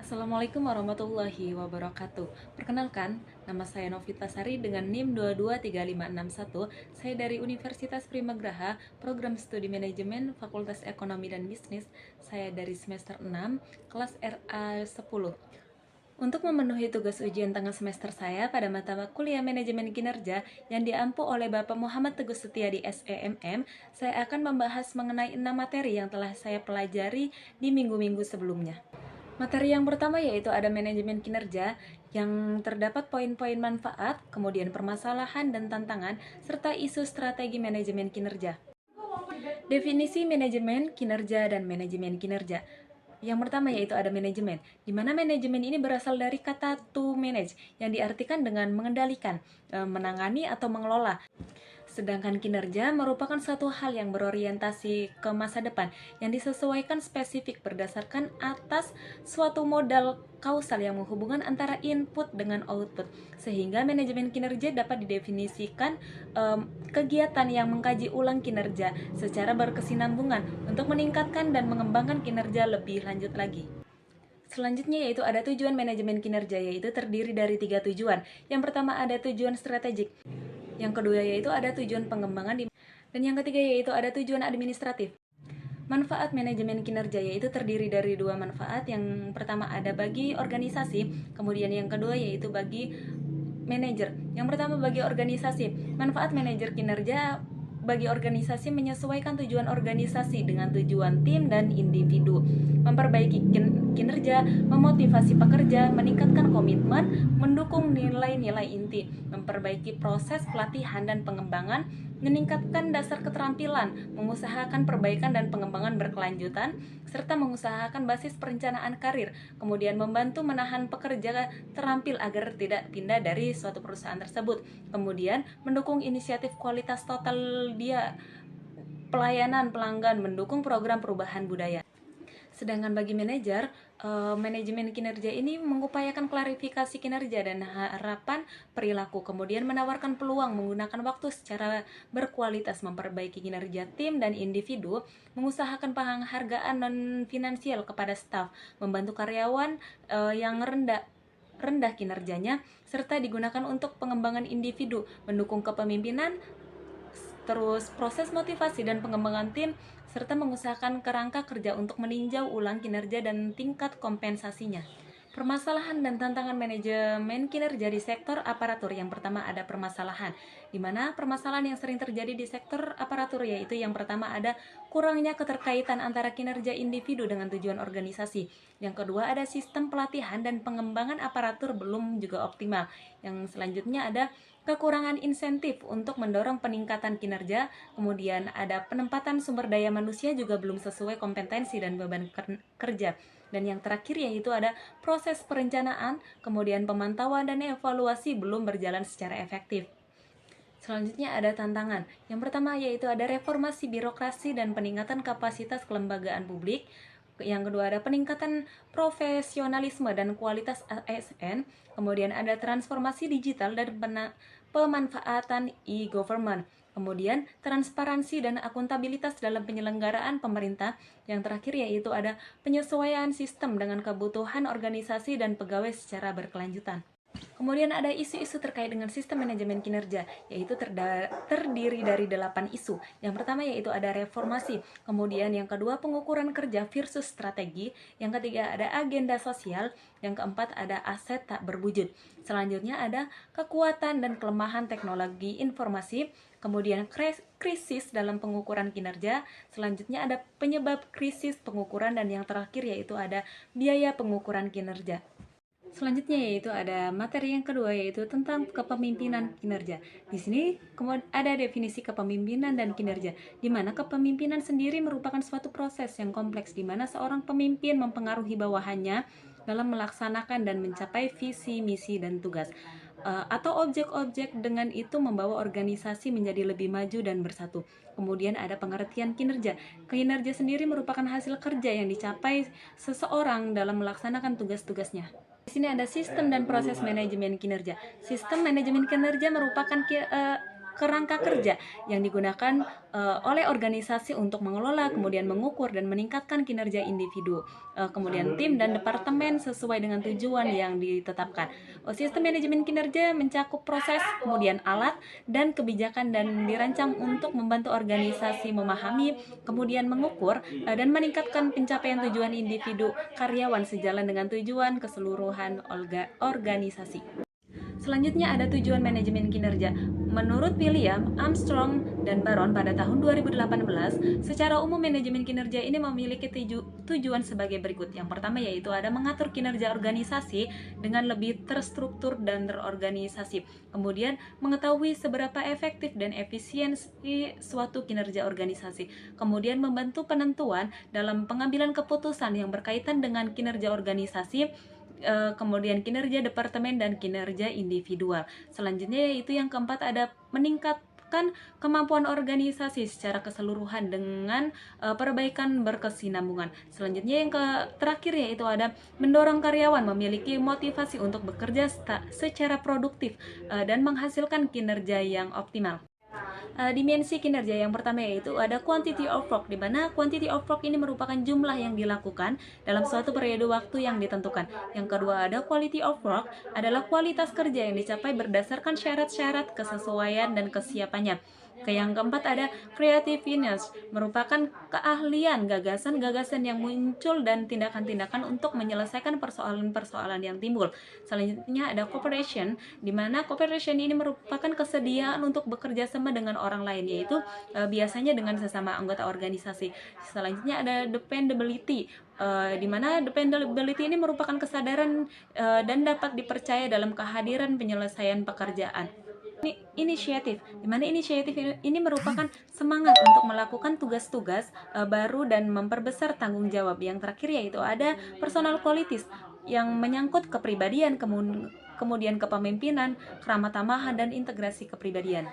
Assalamualaikum warahmatullahi wabarakatuh. Perkenalkan, nama saya Novita Sari dengan NIM 223561. Saya dari Universitas Primagraha, Program Studi Manajemen, Fakultas Ekonomi dan Bisnis. Saya dari semester 6, kelas RA10. Untuk memenuhi tugas ujian tengah semester saya pada mata kuliah Manajemen Kinerja yang diampu oleh Bapak Muhammad Teguh Setia di SEMM, saya akan membahas mengenai 6 materi yang telah saya pelajari di minggu-minggu sebelumnya. Materi yang pertama yaitu ada manajemen kinerja yang terdapat poin-poin manfaat, kemudian permasalahan dan tantangan, serta isu strategi manajemen kinerja. Definisi manajemen kinerja dan manajemen kinerja. Yang pertama yaitu ada manajemen, di mana manajemen ini berasal dari kata to manage yang diartikan dengan mengendalikan, menangani atau mengelola. Sedangkan kinerja merupakan suatu hal yang berorientasi ke masa depan yang disesuaikan spesifik berdasarkan atas suatu modal kausal yang menghubungkan antara input dengan output. Sehingga manajemen kinerja dapat didefinisikan kegiatan yang mengkaji ulang kinerja secara berkesinambungan untuk meningkatkan dan mengembangkan kinerja lebih lanjut lagi. Selanjutnya yaitu ada tujuan manajemen kinerja, yaitu terdiri dari 3 tujuan. Yang pertama ada tujuan strategik, yang kedua yaitu ada tujuan pengembangan, dan yang ketiga yaitu ada tujuan administratif. Manfaat manajemen kinerja yaitu terdiri dari 2 manfaat. Yang pertama ada bagi organisasi, kemudian yang kedua yaitu bagi manajer. Yang pertama bagi organisasi. Manfaat manajer kinerja bagi organisasi menyesuaikan tujuan organisasi dengan tujuan tim dan individu, memperbaiki kinerja, memotivasi pekerja, meningkatkan komitmen, mendukung nilai-nilai inti, memperbaiki proses pelatihan dan pengembangan, meningkatkan dasar keterampilan, mengusahakan perbaikan dan pengembangan berkelanjutan, serta mengusahakan basis perencanaan karir, kemudian membantu menahan pekerja terampil agar tidak pindah dari suatu perusahaan tersebut, kemudian mendukung inisiatif kualitas total dia pelayanan pelanggan, mendukung program perubahan budaya. Sedangkan bagi manajer, manajemen kinerja ini mengupayakan klarifikasi kinerja dan harapan perilaku, kemudian menawarkan peluang menggunakan waktu secara berkualitas, memperbaiki kinerja tim dan individu, mengusahakan penghargaan non-finansial kepada staf, membantu karyawan yang rendah kinerjanya, serta digunakan untuk pengembangan individu, mendukung kepemimpinan, terus proses motivasi dan pengembangan tim, serta mengusahakan kerangka kerja untuk meninjau ulang kinerja dan tingkat kompensasinya. Permasalahan dan tantangan manajemen kinerja di sektor aparatur. Yang pertama ada permasalahan, di mana permasalahan yang sering terjadi di sektor aparatur yaitu yang pertama ada kurangnya keterkaitan antara kinerja individu dengan tujuan organisasi. Yang kedua ada sistem pelatihan dan pengembangan aparatur belum juga optimal. Yang selanjutnya ada kekurangan insentif untuk mendorong peningkatan kinerja, kemudian ada penempatan sumber daya manusia juga belum sesuai kompetensi dan beban kerja. Dan yang terakhir yaitu ada proses perencanaan, kemudian pemantauan dan evaluasi belum berjalan secara efektif. Selanjutnya ada tantangan. Yang pertama yaitu ada reformasi birokrasi dan peningkatan kapasitas kelembagaan publik. Yang kedua ada peningkatan profesionalisme dan kualitas ASN. Kemudian ada transformasi digital dan pemanfaatan e-government. Kemudian transparansi dan akuntabilitas dalam penyelenggaraan pemerintah. Yang terakhir yaitu ada penyesuaian sistem dengan kebutuhan organisasi dan pegawai secara berkelanjutan. Kemudian ada isu-isu terkait dengan sistem manajemen kinerja, yaitu terdiri dari 8 isu. Yang pertama yaitu ada reformasi, kemudian yang kedua pengukuran kerja versus strategi, yang ketiga ada agenda sosial, yang keempat ada aset tak berwujud. Selanjutnya ada kekuatan dan kelemahan teknologi informasi, kemudian krisis dalam pengukuran kinerja, selanjutnya ada penyebab krisis pengukuran, dan yang terakhir yaitu ada biaya pengukuran kinerja. Selanjutnya yaitu ada materi yang kedua yaitu tentang kepemimpinan kinerja. Di sini ada definisi kepemimpinan dan kinerja, di mana kepemimpinan sendiri merupakan suatu proses yang kompleks di mana seorang pemimpin mempengaruhi bawahannya dalam melaksanakan dan mencapai visi, misi, dan tugas atau objek-objek, dengan itu membawa organisasi menjadi lebih maju dan bersatu. Kemudian ada pengertian kinerja. Kinerja sendiri merupakan hasil kerja yang dicapai seseorang dalam melaksanakan tugas-tugasnya. Di sini ada sistem dan proses manajemen kinerja. Sistem manajemen kinerja merupakan kerangka kerja yang digunakan oleh organisasi untuk mengelola, kemudian mengukur dan meningkatkan kinerja individu, kemudian tim dan departemen sesuai dengan tujuan yang ditetapkan. Sistem manajemen kinerja mencakup proses, kemudian alat dan kebijakan dan dirancang untuk membantu organisasi memahami, kemudian mengukur dan meningkatkan pencapaian tujuan individu karyawan sejalan dengan tujuan keseluruhan organisasi. Selanjutnya ada tujuan manajemen kinerja. Menurut William, Armstrong, dan Baron pada tahun 2018, secara umum manajemen kinerja ini memiliki tujuan sebagai berikut. Yang pertama yaitu ada mengatur kinerja organisasi dengan lebih terstruktur dan terorganisasi. Kemudian mengetahui seberapa efektif dan efisiensi suatu kinerja organisasi. Kemudian membantu penentuan dalam pengambilan keputusan yang berkaitan dengan kinerja organisasi, kemudian kinerja departemen dan kinerja individual. Selanjutnya yaitu yang keempat ada meningkatkan kemampuan organisasi secara keseluruhan dengan perbaikan berkesinambungan. Selanjutnya yang terakhir yaitu ada mendorong karyawan memiliki motivasi untuk bekerja secara produktif dan menghasilkan kinerja yang optimal. Dimensi kinerja yang pertama yaitu ada quantity of work, di mana quantity of work ini merupakan jumlah yang dilakukan dalam suatu periode waktu yang ditentukan. Yang kedua ada quality of work, adalah kualitas kerja yang dicapai berdasarkan syarat-syarat kesesuaian dan kesiapannya. Yang keempat ada creativeness, merupakan keahlian gagasan-gagasan yang muncul dan tindakan-tindakan untuk menyelesaikan persoalan-persoalan yang timbul. Selanjutnya ada cooperation, di mana cooperation ini merupakan kesediaan untuk bekerja sama dengan orang lain, yaitu biasanya dengan sesama anggota organisasi. Selanjutnya ada dependability, di mana dependability ini merupakan kesadaran dan dapat dipercaya dalam kehadiran penyelesaian pekerjaan. Inisiatif, di mana inisiatif ini merupakan semangat untuk melakukan tugas-tugas baru dan memperbesar tanggung jawab. Yang terakhir yaitu ada personal qualities yang menyangkut kepribadian, kemudian kepemimpinan, keramah tamahan, dan integrasi kepribadian.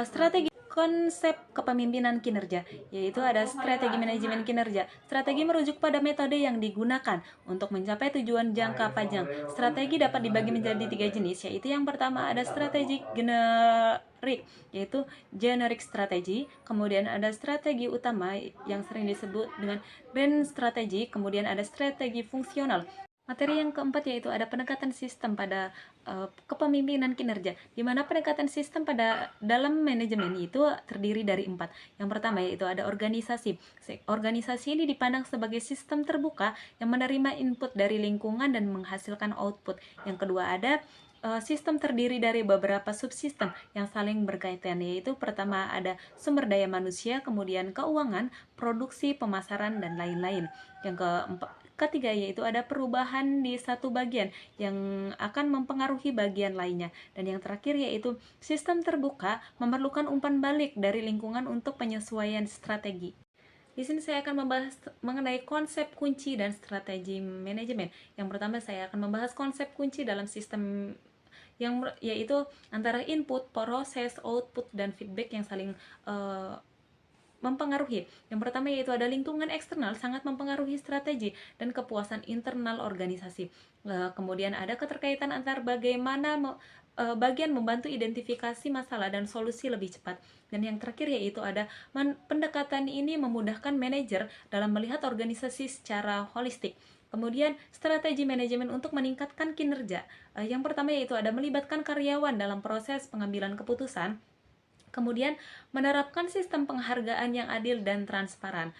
Strategi konsep kepemimpinan kinerja, yaitu ada strategi manajemen kinerja. Strategi merujuk pada metode yang digunakan untuk mencapai tujuan jangka panjang. Strategi dapat dibagi menjadi 3 jenis, yaitu yang pertama ada strategi generik, yaitu generic strategy. Kemudian ada strategi utama yang sering disebut dengan grand strategy. Kemudian ada strategi fungsional. Materi yang keempat yaitu ada pendekatan sistem pada kepemimpinan kinerja, di mana pendekatan sistem pada dalam manajemen itu terdiri dari 4. Yang pertama yaitu ada organisasi. Organisasi ini dipandang sebagai sistem terbuka yang menerima input dari lingkungan dan menghasilkan output. Yang kedua ada sistem terdiri dari beberapa subsistem yang saling berkaitan, yaitu pertama ada sumber daya manusia, kemudian keuangan, produksi, pemasaran, dan lain-lain. Yang ketiga yaitu ada perubahan di satu bagian yang akan mempengaruhi bagian lainnya. Dan yang terakhir yaitu sistem terbuka memerlukan umpan balik dari lingkungan untuk penyesuaian strategi. Di sini saya akan membahas mengenai konsep kunci dan strategi manajemen. Yang pertama saya akan membahas konsep kunci dalam sistem yaitu antara input, proses, output, dan feedback yang saling mempengaruhi. Yang pertama yaitu ada lingkungan eksternal sangat mempengaruhi strategi dan kepuasan internal organisasi. Kemudian ada keterkaitan antar bagaimana bagian membantu identifikasi masalah dan solusi lebih cepat. Dan yang terakhir yaitu ada pendekatan ini memudahkan manajer dalam melihat organisasi secara holistik. Kemudian strategi manajemen untuk meningkatkan kinerja. Yang pertama yaitu ada melibatkan karyawan dalam proses pengambilan keputusan. Kemudian menerapkan sistem penghargaan yang adil dan transparan.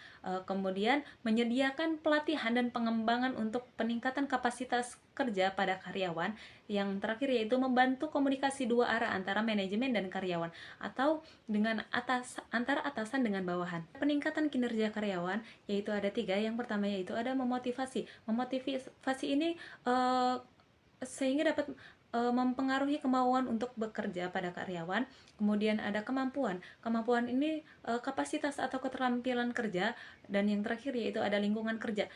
Kemudian menyediakan pelatihan dan pengembangan untuk peningkatan kapasitas kerja pada karyawan. Yang terakhir yaitu membantu komunikasi dua arah antara manajemen dan karyawan, atau dengan antara atasan dengan bawahan. Peningkatan kinerja karyawan yaitu ada 3. Yang pertama yaitu ada memotivasi. Memotivasi ini sehingga dapat mempengaruhi kemauan untuk bekerja pada karyawan. Kemudian ada kemampuan ini kapasitas atau keterampilan kerja. Dan yang terakhir yaitu ada lingkungan kerja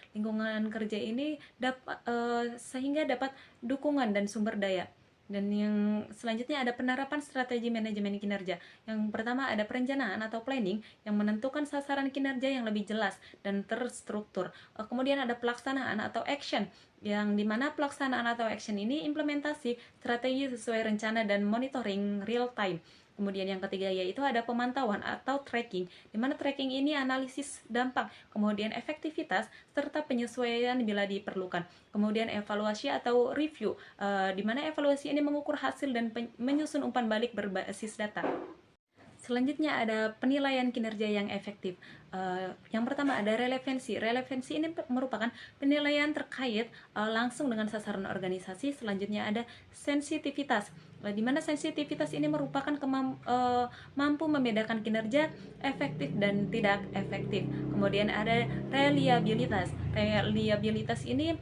ini sehingga dapat dukungan dan sumber daya. Dan yang selanjutnya ada penerapan strategi manajemen kinerja. Yang pertama ada perencanaan atau planning yang menentukan sasaran kinerja yang lebih jelas dan terstruktur. Kemudian ada pelaksanaan atau action, yang dimana pelaksanaan atau action ini implementasi strategi sesuai rencana dan monitoring real time. Kemudian yang ketiga yaitu ada pemantauan atau tracking, di mana tracking ini analisis dampak, kemudian efektivitas, serta penyesuaian bila diperlukan. Kemudian evaluasi atau review, di mana evaluasi ini mengukur hasil dan menyusun umpan balik berbasis data. Selanjutnya ada penilaian kinerja yang efektif. Yang pertama ada relevansi. Relevansi ini merupakan penilaian terkait langsung dengan sasaran organisasi. Selanjutnya ada sensitivitas, di mana sensitivitas ini merupakan mampu membedakan kinerja efektif dan tidak efektif. Kemudian ada reliabilitas. Reliabilitas ini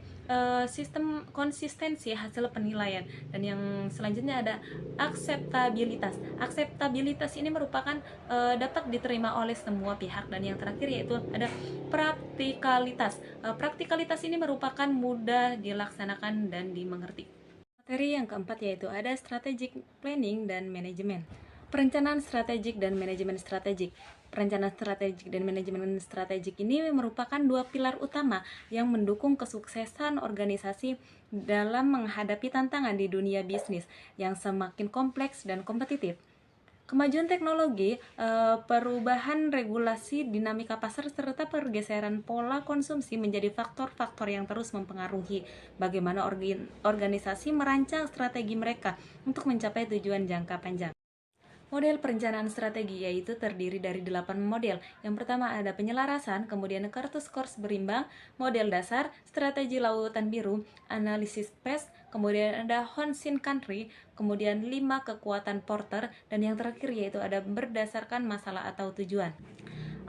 sistem konsistensi hasil penilaian. Dan yang selanjutnya ada akseptabilitas. Akseptabilitas ini merupakan dapat diterima oleh semua pihak. Dan yang terakhir yaitu ada praktikalitas. Praktikalitas ini merupakan mudah dilaksanakan dan dimengerti. Materi yang keempat yaitu ada strategic planning dan manajemen. Perencanaan strategik dan manajemen strategik. Perencanaan strategik dan manajemen strategik ini merupakan dua pilar utama yang mendukung kesuksesan organisasi dalam menghadapi tantangan di dunia bisnis yang semakin kompleks dan kompetitif. Kemajuan teknologi, perubahan regulasi, dinamika pasar, serta pergeseran pola konsumsi menjadi faktor-faktor yang terus mempengaruhi bagaimana organisasi merancang strategi mereka untuk mencapai tujuan jangka panjang. Model perencanaan strategi yaitu terdiri dari 8 model. Yang pertama ada penyelarasan, kemudian kartu skors berimbang, model dasar, strategi lautan biru, analisis PES, kemudian ada Honshin Country, kemudian 5 kekuatan Porter, dan yang terakhir yaitu ada berdasarkan masalah atau tujuan.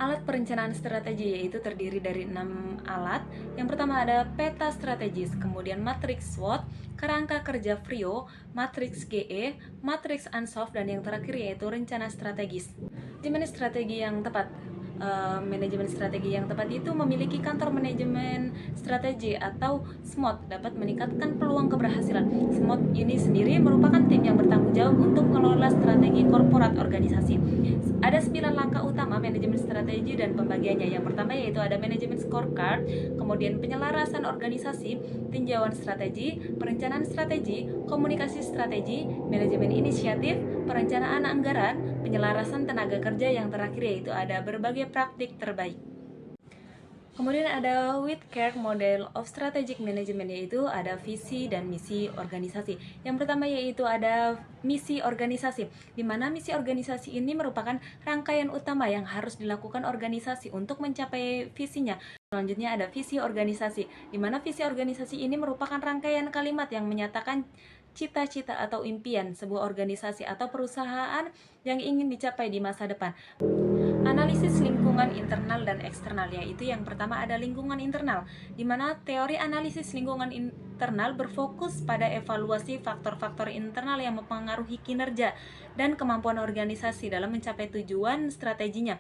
Alat perencanaan strategi yaitu terdiri dari 6 alat. Yang pertama ada peta strategis, kemudian matriks SWOT, kerangka kerja Frio, matriks GE, matriks Ansoff, dan yang terakhir yaitu rencana strategis. Manajemen strategi yang tepat. Manajemen strategi yang tepat itu memiliki kantor manajemen strategi atau SMOT dapat meningkatkan peluang keberhasilan. SMOT ini sendiri merupakan tim yang bertanggung jawab untuk mengelola strategi korporat organisasi. Ada 9 langkah utama manajemen strategi dan pembagiannya. Yang pertama yaitu ada manajemen scorecard, kemudian penyelarasan organisasi, tinjauan strategi, perencanaan strategi, komunikasi strategi, manajemen inisiatif, perencanaan anggaran, penyelarasan tenaga kerja, yang terakhir yaitu ada berbagai praktik terbaik. Kemudian ada Whitaker Model of Strategic Management, yaitu ada visi dan misi organisasi. Yang pertama yaitu ada misi organisasi, di mana misi organisasi ini merupakan rangkaian utama yang harus dilakukan organisasi untuk mencapai visinya. Selanjutnya ada visi organisasi, di mana visi organisasi ini merupakan rangkaian kalimat yang menyatakan cita-cita atau impian sebuah organisasi atau perusahaan yang ingin dicapai di masa depan. Analisis lingkungan internal dan eksternal, yaitu yang pertama ada lingkungan internal, di mana teori analisis lingkungan internal berfokus pada evaluasi faktor-faktor internal yang mempengaruhi kinerja dan kemampuan organisasi dalam mencapai tujuan strateginya.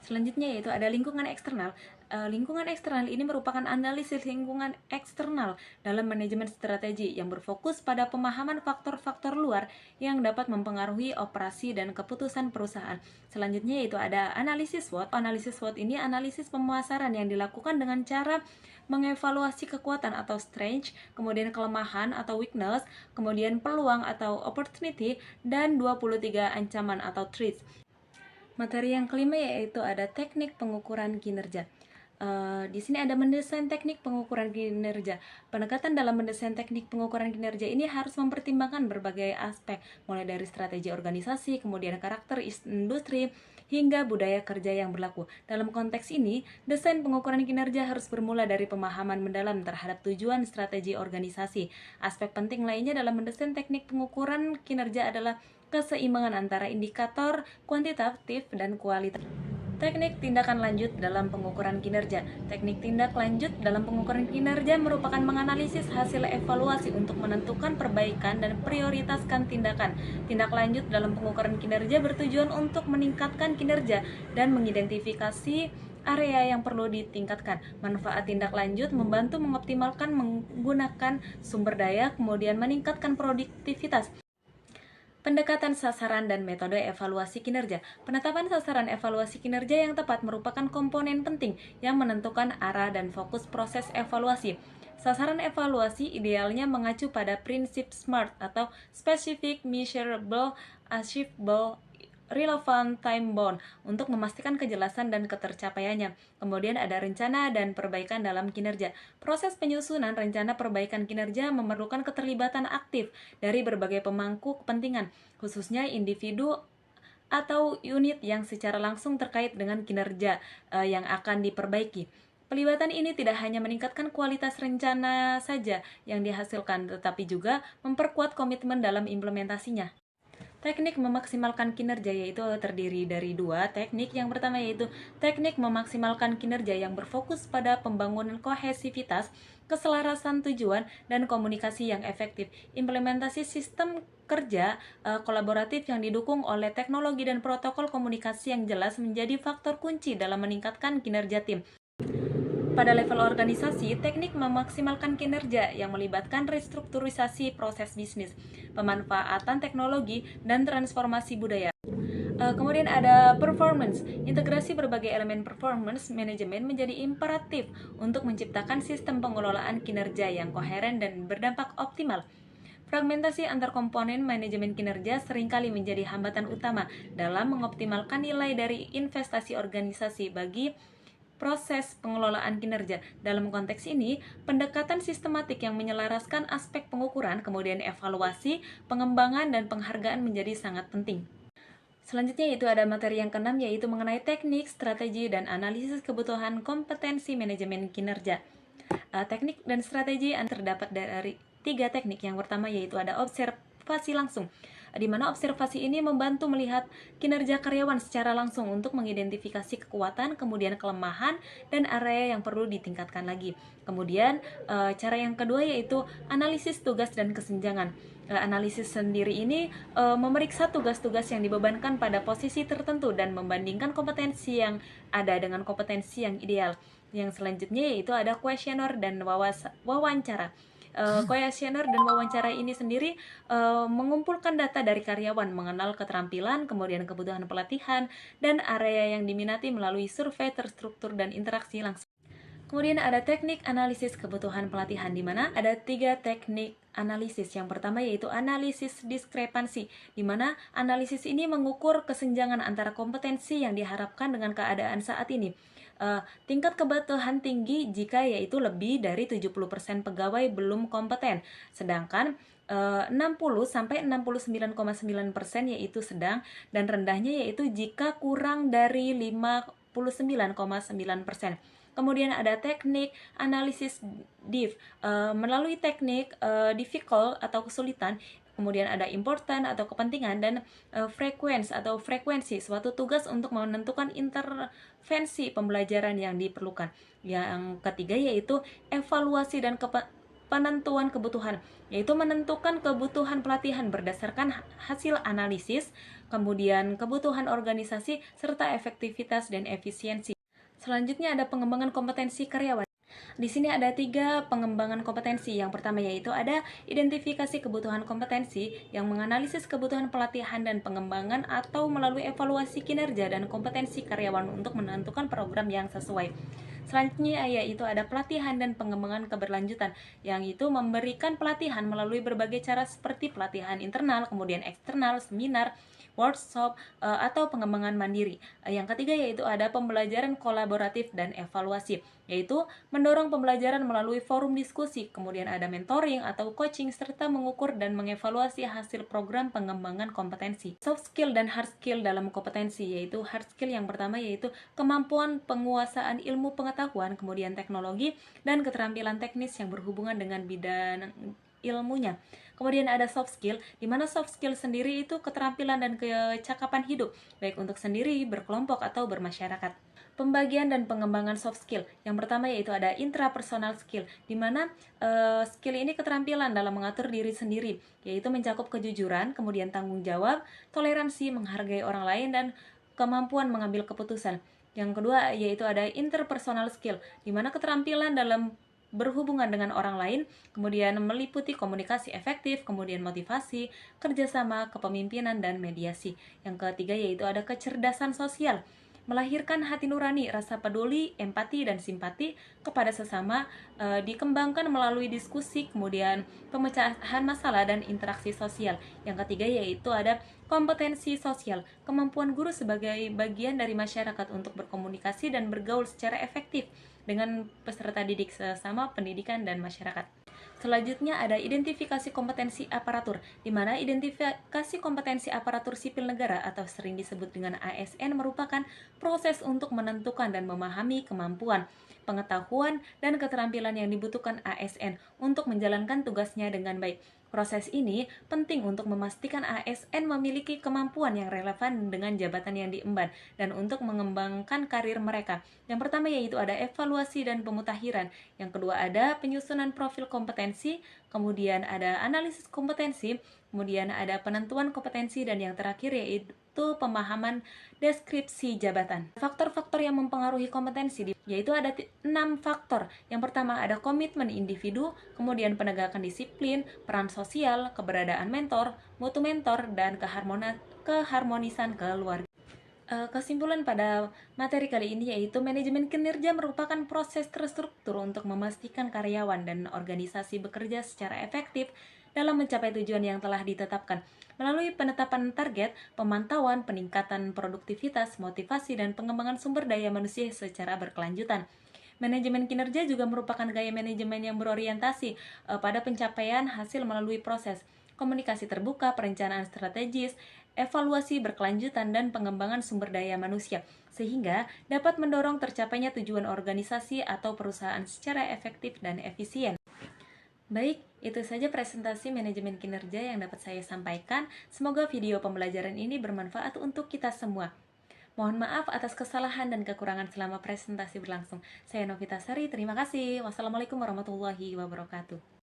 Selanjutnya yaitu ada lingkungan eksternal. Lingkungan eksternal ini merupakan analisis lingkungan eksternal dalam manajemen strategi yang berfokus pada pemahaman faktor-faktor luar yang dapat mempengaruhi operasi dan keputusan perusahaan. Selanjutnya yaitu ada analisis SWOT. Analisis SWOT ini analisis pemasaran yang dilakukan dengan cara mengevaluasi kekuatan atau strength, kemudian kelemahan atau weakness, kemudian peluang atau opportunity, dan 23 ancaman atau threats. Materi yang kelima yaitu ada teknik pengukuran kinerja. Di sini ada mendesain teknik pengukuran kinerja. Pendekatan dalam mendesain teknik pengukuran kinerja ini harus mempertimbangkan berbagai aspek, mulai dari strategi organisasi, kemudian karakter industri, hingga budaya kerja yang berlaku. Dalam konteks ini, desain pengukuran kinerja harus bermula dari pemahaman mendalam terhadap tujuan strategi organisasi. Aspek penting lainnya dalam mendesain teknik pengukuran kinerja adalah keseimbangan antara indikator kuantitatif dan kualitatif. Teknik tindakan lanjut dalam pengukuran kinerja. Teknik tindak lanjut dalam pengukuran kinerja merupakan menganalisis hasil evaluasi untuk menentukan perbaikan dan prioritaskan tindakan. Tindak lanjut dalam pengukuran kinerja bertujuan untuk meningkatkan kinerja dan mengidentifikasi area yang perlu ditingkatkan. Manfaat tindak lanjut membantu mengoptimalkan menggunakan sumber daya, kemudian meningkatkan produktivitas. Pendekatan sasaran dan metode evaluasi kinerja. Penetapan sasaran evaluasi kinerja yang tepat merupakan komponen penting yang menentukan arah dan fokus proses evaluasi. Sasaran evaluasi idealnya mengacu pada prinsip SMART atau Specific, Measurable, Achievable, relevant time bound untuk memastikan kejelasan dan ketercapaiannya. Kemudian ada rencana dan perbaikan dalam kinerja. Proses penyusunan rencana perbaikan kinerja memerlukan keterlibatan aktif dari berbagai pemangku kepentingan, khususnya individu atau unit yang secara langsung terkait dengan kinerja yang akan diperbaiki. Pelibatan ini tidak hanya meningkatkan kualitas rencana saja yang dihasilkan, tetapi juga memperkuat komitmen dalam implementasinya. Teknik memaksimalkan kinerja yaitu terdiri dari dua teknik. Yang pertama yaitu teknik memaksimalkan kinerja yang berfokus pada pembangunan kohesivitas, keselarasan tujuan, dan komunikasi yang efektif. Implementasi sistem kerja kolaboratif yang didukung oleh teknologi dan protokol komunikasi yang jelas menjadi faktor kunci dalam meningkatkan kinerja tim. Pada level organisasi, teknik memaksimalkan kinerja yang melibatkan restrukturisasi proses bisnis, pemanfaatan teknologi, dan transformasi budaya. Kemudian ada performance. Integrasi berbagai elemen performance manajemen menjadi imperatif untuk menciptakan sistem pengelolaan kinerja yang koheren dan berdampak optimal. Fragmentasi antar komponen manajemen kinerja seringkali menjadi hambatan utama dalam mengoptimalkan nilai dari investasi organisasi bagi proses pengelolaan kinerja. Dalam konteks ini, pendekatan sistematik yang menyelaraskan aspek pengukuran, kemudian evaluasi, pengembangan, dan penghargaan menjadi sangat penting. Selanjutnya yaitu ada materi yang keenam, yaitu mengenai teknik, strategi, dan analisis kebutuhan kompetensi manajemen kinerja. Teknik dan strategi terdapat dari 3 teknik. Yang pertama yaitu ada observasi langsung, di mana observasi ini membantu melihat kinerja karyawan secara langsung untuk mengidentifikasi kekuatan, kemudian kelemahan, dan area yang perlu ditingkatkan lagi. Kemudian cara yang kedua yaitu analisis tugas dan kesenjangan. Analisis sendiri ini memeriksa tugas-tugas yang dibebankan pada posisi tertentu dan membandingkan kompetensi yang ada dengan kompetensi yang ideal. Yang selanjutnya yaitu ada kuesioner dan wawancara. Kuesioner dan wawancara ini sendiri mengumpulkan data dari karyawan, mengenal keterampilan, kemudian kebutuhan pelatihan, dan area yang diminati melalui survei terstruktur dan interaksi langsung. Kemudian ada teknik analisis kebutuhan pelatihan, di mana ada 3 teknik analisis. Yang pertama yaitu analisis diskrepansi, di mana analisis ini mengukur kesenjangan antara kompetensi yang diharapkan dengan keadaan saat ini. Tingkat kebutuhan tinggi jika yaitu lebih dari 70% pegawai belum kompeten, sedangkan 60-69,9% yaitu sedang, dan rendahnya yaitu jika kurang dari 59,9%. Kemudian ada teknik analisis diff. Melalui teknik difficult atau kesulitan, kemudian ada important atau kepentingan, dan frekuensi suatu tugas untuk menentukan intervensi pembelajaran yang diperlukan. Yang ketiga yaitu evaluasi dan penentuan kebutuhan, yaitu menentukan kebutuhan pelatihan berdasarkan hasil analisis, kemudian kebutuhan organisasi, serta efektivitas dan efisiensi. Selanjutnya ada pengembangan kompetensi karyawan. Di sini ada 3 pengembangan kompetensi. Yang pertama yaitu ada identifikasi kebutuhan kompetensi yang menganalisis kebutuhan pelatihan dan pengembangan atau melalui evaluasi kinerja dan kompetensi karyawan untuk menentukan program yang sesuai. Selanjutnya yaitu ada pelatihan dan pengembangan keberlanjutan, yang itu memberikan pelatihan melalui berbagai cara seperti pelatihan internal, kemudian eksternal, seminar, workshop, atau pengembangan mandiri. Yang ketiga yaitu ada pembelajaran kolaboratif dan evaluasi, yaitu mendorong pembelajaran melalui forum diskusi, kemudian ada mentoring atau coaching, serta mengukur dan mengevaluasi hasil program pengembangan kompetensi. Soft skill dan hard skill dalam kompetensi, yaitu hard skill yang pertama yaitu kemampuan penguasaan ilmu pengetahuan, kemudian teknologi, dan keterampilan teknis yang berhubungan dengan bidang ilmunya. Kemudian ada soft skill, di mana soft skill sendiri itu keterampilan dan kecakapan hidup, baik untuk sendiri, berkelompok, atau bermasyarakat. Pembagian dan pengembangan soft skill. Yang pertama yaitu ada intrapersonal skill, di mana skill ini keterampilan dalam mengatur diri sendiri, yaitu mencakup kejujuran, kemudian tanggung jawab, toleransi, menghargai orang lain, dan kemampuan mengambil keputusan. Yang kedua yaitu ada interpersonal skill, di mana keterampilan dalam berhubungan dengan orang lain, kemudian meliputi komunikasi efektif, kemudian motivasi, kerjasama, kepemimpinan, dan mediasi. Yang ketiga yaitu ada kecerdasan sosial, melahirkan hati nurani, rasa peduli, empati, dan simpati kepada sesama, dikembangkan melalui diskusi, kemudian pemecahan masalah dan interaksi sosial. Yang ketiga yaitu ada kompetensi sosial, kemampuan guru sebagai bagian dari masyarakat untuk berkomunikasi dan bergaul secara efektif dengan peserta didik sesama pendidikan dan masyarakat. Selanjutnya ada identifikasi kompetensi aparatur, di mana identifikasi kompetensi aparatur sipil negara atau sering disebut dengan ASN merupakan proses untuk menentukan dan memahami kemampuan, pengetahuan, dan keterampilan yang dibutuhkan ASN untuk menjalankan tugasnya dengan baik. Proses ini penting untuk memastikan ASN memiliki kemampuan yang relevan dengan jabatan yang diemban dan untuk mengembangkan karir mereka. Yang pertama yaitu ada evaluasi dan pemutahiran. Yang kedua ada penyusunan profil kompetensi, kemudian ada analisis kompetensi, kemudian ada penentuan kompetensi, dan yang terakhir yaitu pemahaman deskripsi jabatan. Faktor-faktor yang mempengaruhi kompetensi yaitu ada 6 faktor. Yang pertama ada komitmen individu, kemudian penegakan disiplin, peran sosial, keberadaan mentor, mutu mentor, dan keharmonisan keluarga. Kesimpulan pada materi kali ini yaitu manajemen kinerja merupakan proses terstruktur untuk memastikan karyawan dan organisasi bekerja secara efektif dalam mencapai tujuan yang telah ditetapkan. Melalui penetapan target, pemantauan, peningkatan produktivitas, motivasi, dan pengembangan sumber daya manusia secara berkelanjutan. Manajemen kinerja juga merupakan gaya manajemen yang berorientasi pada pencapaian hasil melalui proses komunikasi terbuka, perencanaan strategis, evaluasi berkelanjutan, dan pengembangan sumber daya manusia, sehingga dapat mendorong tercapainya tujuan organisasi atau perusahaan secara efektif dan efisien. Baik, itu saja presentasi manajemen kinerja yang dapat saya sampaikan. Semoga video pembelajaran ini bermanfaat untuk kita semua. Mohon maaf atas kesalahan dan kekurangan selama presentasi berlangsung. Saya Novita Sari, terima kasih. Wassalamualaikum warahmatullahi wabarakatuh.